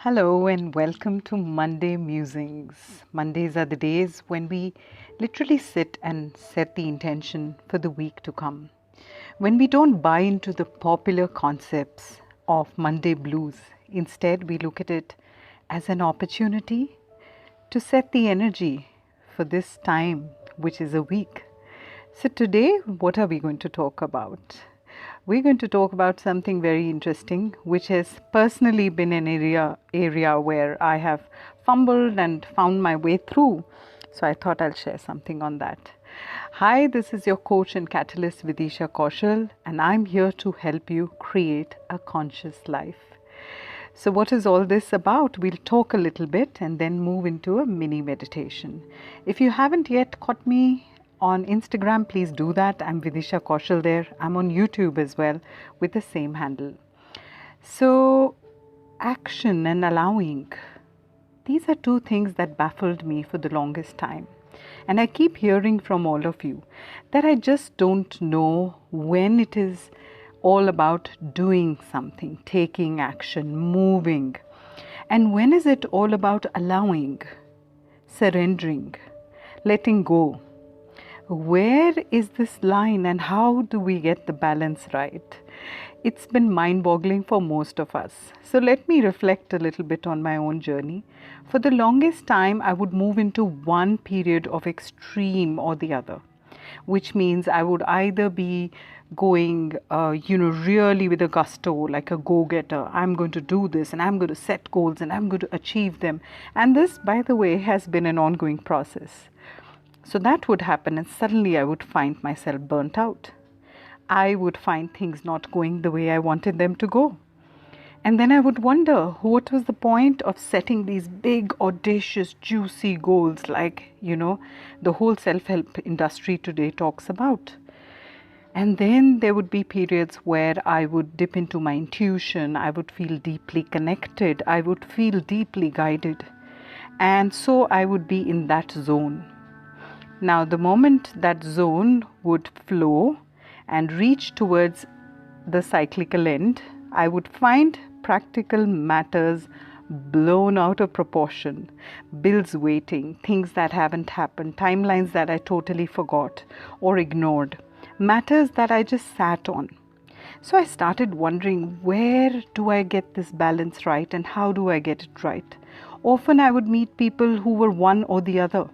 Hello and welcome to Monday Musings. Mondays are the days when we literally sit and set the intention for the week to come. When we don't buy into the popular concepts of Monday blues, instead we look at it as an opportunity to set the energy for this time, which is a week. So, today, what are we going to talk about? We're going to talk about something very interesting, which has personally been an area where I have fumbled and found my way through. So, I thought I'll share something on that. Hi, this is your coach and catalyst Vidisha Kaushal, and I'm here to help you create a conscious life. So, what is all this about? We'll talk a little bit and then move into a mini meditation. If you haven't yet caught me on Instagram, please do that. I'm Vidisha Kaushal there. I'm on YouTube as well with the same handle. So, action and allowing. These are two things that baffled me for the longest time. And I keep hearing from all of you that I just don't know when it is all about doing something, taking action, moving. And when is it all about allowing, surrendering, letting go? Where is this line and how do we get the balance right? It's been mind-boggling for most of us. So let me reflect a little bit on my own journey. For the longest time, I would move into one period of extreme or the other, which means I would either be going, really with a gusto, like a go-getter. I'm going to do this and I'm going to set goals and I'm going to achieve them. And this, by the way, has been an ongoing process. So that would happen, and suddenly I would find myself burnt out. I would find things not going the way I wanted them to go. And then I would wonder what was the point of setting these big, audacious, juicy goals like, the whole self help industry today talks about. And then there would be periods where I would dip into my intuition, I would feel deeply connected, I would feel deeply guided. And so I would be in that zone. Now, the moment that zone would flow and reach towards the cyclical end, I would find practical matters blown out of proportion, bills waiting, things that haven't happened, timelines that I totally forgot or ignored, matters that I just sat on. So I started wondering, where do I get this balance right and how do I get it right? Often I would meet people who were one or the other.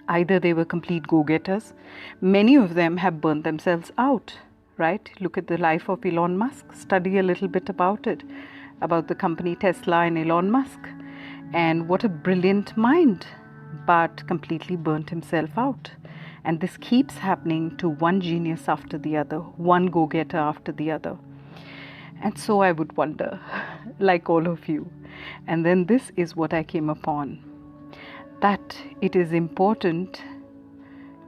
Either they were complete go-getters. Many of them have burnt themselves out, right? Look at the life of Elon Musk. Study a little bit about it, about the company Tesla and Elon Musk. And what a brilliant mind, but completely burnt himself out. And this keeps happening to one genius after the other, one go-getter after the other. And so I would wonder, like all of you. And then this is what I came upon, that it is important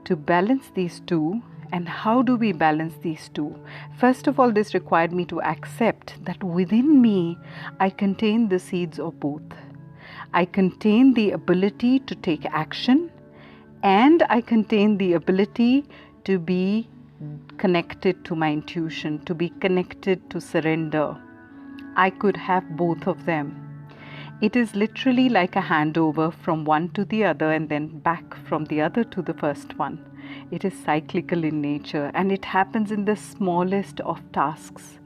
to balance these two. And how do we balance these two? First of all, this required me to accept that within me I contain the seeds of both. I contain the ability to take action, and I contain the ability to be connected to my intuition, to be connected to surrender. I could have both of them. It is literally like a handover from one to the other and then back from the other to the first one. It is cyclical in nature, and it happens in the smallest of tasks.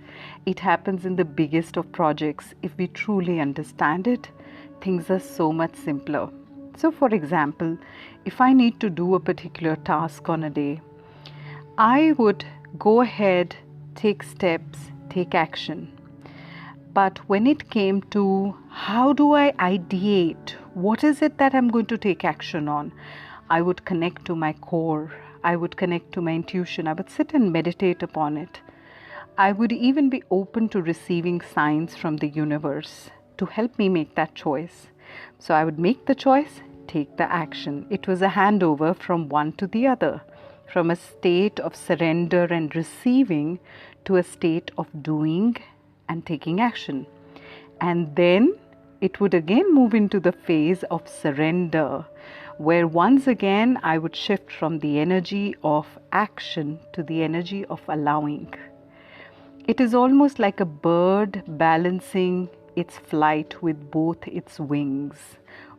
It happens in the biggest of projects. If we truly understand it, things are so much simpler. So, for example, if I need to do a particular task on a day, I would go ahead, take steps, take action. But when it came to how do I ideate, what is it that I'm going to take action on, I would connect to my core. I would connect to my intuition. I would sit and meditate upon it. I would even be open to receiving signs from the universe to help me make that choice. So I would make the choice, take the action. It was a handover from one to the other, from a state of surrender and receiving to a state of doing and taking action. And then it would again move into the phase of surrender, where once again I would shift from the energy of action to the energy of allowing. It is almost like a bird balancing its flight with both its wings.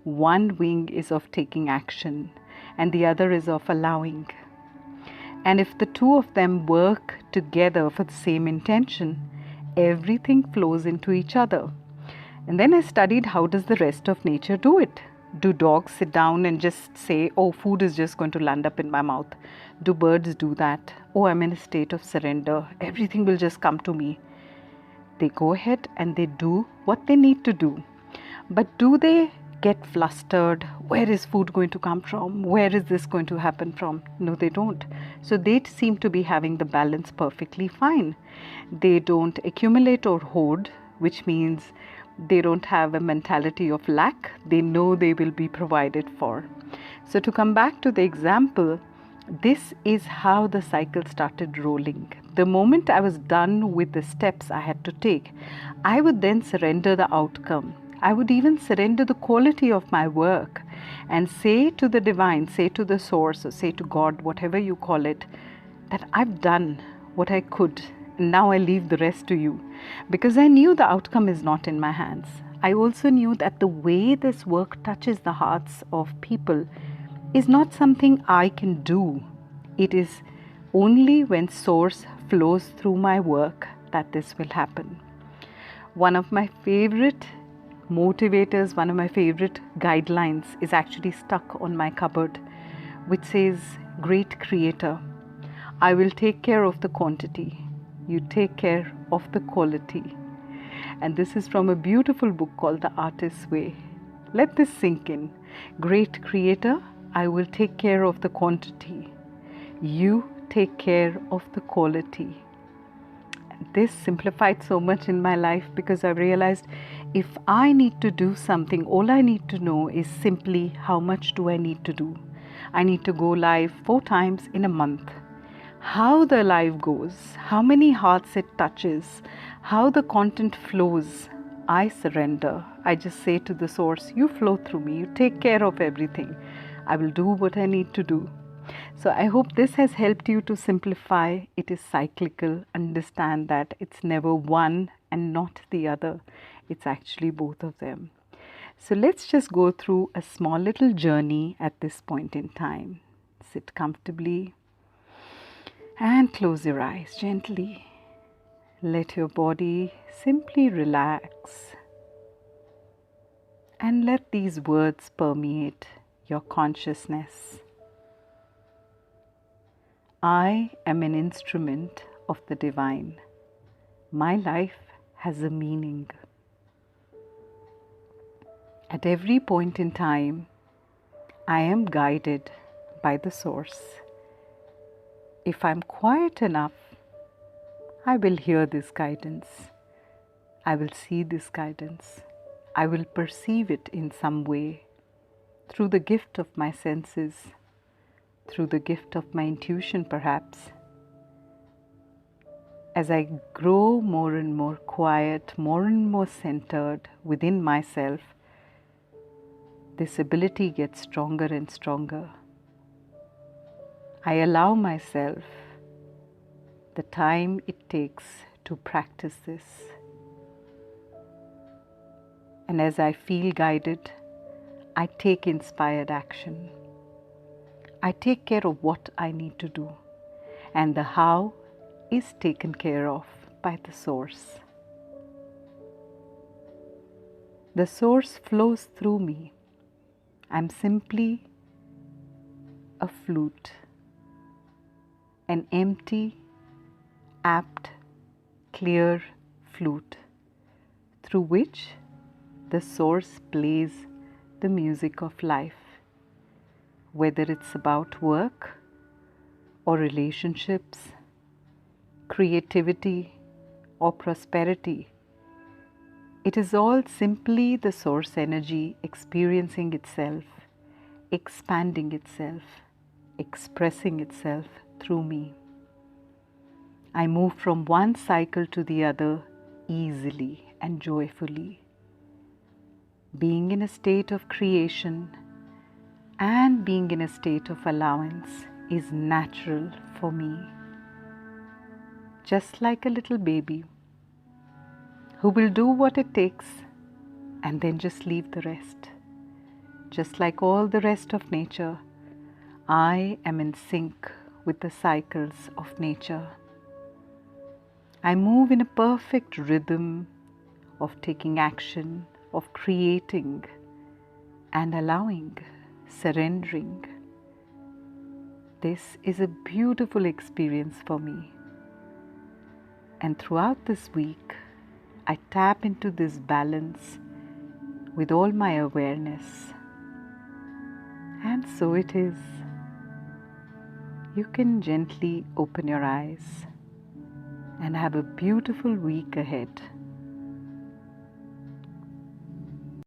One wing is of taking action, and the other is of allowing. And if the two of them work together for the same intention, everything flows into each other. And then I studied, how does the rest of nature do it? Do dogs sit down and just say, oh, food is just going to land up in my mouth? Do birds do that? Oh, I'm in a state of surrender. Everything will just come to me. They go ahead and they do what they need to do. But do they get flustered? Where is food going to come from? Where is this going to happen from? No, they don't. So they seem to be having the balance perfectly fine. They don't accumulate or hoard, which means they don't have a mentality of lack. They know they will be provided for. So to come back to the example, this is how the cycle started rolling. The moment I was done with the steps I had to take, I would then surrender the outcome. I would even surrender the quality of my work and say to the divine, say to the source, or say to God, whatever you call it, that I've done what I could. Now I leave the rest to you, because I knew the outcome is not in my hands. I also knew that the way this work touches the hearts of people is not something I can do. It is only when Source flows through my work that this will happen. One of my favorite motivators, one of my favorite guidelines is actually stuck on my cupboard, which says, Great Creator, I will take care of the quantity. You take care of the quality. And this is from a beautiful book called The Artist's Way. Let this sink in. Great Creator, I will take care of the quantity. You take care of the quality. This simplified so much in my life, because I realized if I need to do something, all I need to know is simply how much do I need to do. I need to go live 4 times in a month. How the live goes, how many hearts it touches, how the content flows, I surrender. I just say to the source, you flow through me, you take care of everything. I will do what I need to do. So I hope this has helped you to simplify. It is cyclical. Understand that it's never one and not the other. It's actually both of them. So let's just go through a small little journey at this point in time. Sit comfortably and close your eyes gently. Let your body simply relax and let these words permeate your consciousness. I am an instrument of the divine. My life has a meaning. At every point in time, I am guided by the source. If I'm quiet enough, I will hear this guidance. I will see this guidance. I will perceive it in some way, through the gift of my senses, through the gift of my intuition perhaps. As I grow more and more quiet, more and more centered within myself, this ability gets stronger and stronger. I allow myself the time it takes to practice this. And as I feel guided, I take inspired action. I take care of what I need to do, and the how is taken care of by the source. The source flows through me. I'm simply a flute, an empty, apt, clear flute through which the source plays the music of life. Whether it's about work or relationships, creativity or prosperity, it is all simply the source energy experiencing itself, expanding itself, expressing itself through me. I move from one cycle to the other easily and joyfully. Being in a state of creation and being in a state of allowance is natural for me. Just like a little baby who will do what it takes and then just leave the rest. Just like all the rest of nature, I am in sync with the cycles of nature. I move in a perfect rhythm of taking action, of creating and allowing, surrendering. This is a beautiful experience for me. And throughout this week, I tap into this balance with all my awareness. And so it is. You can gently open your eyes and have a beautiful week ahead.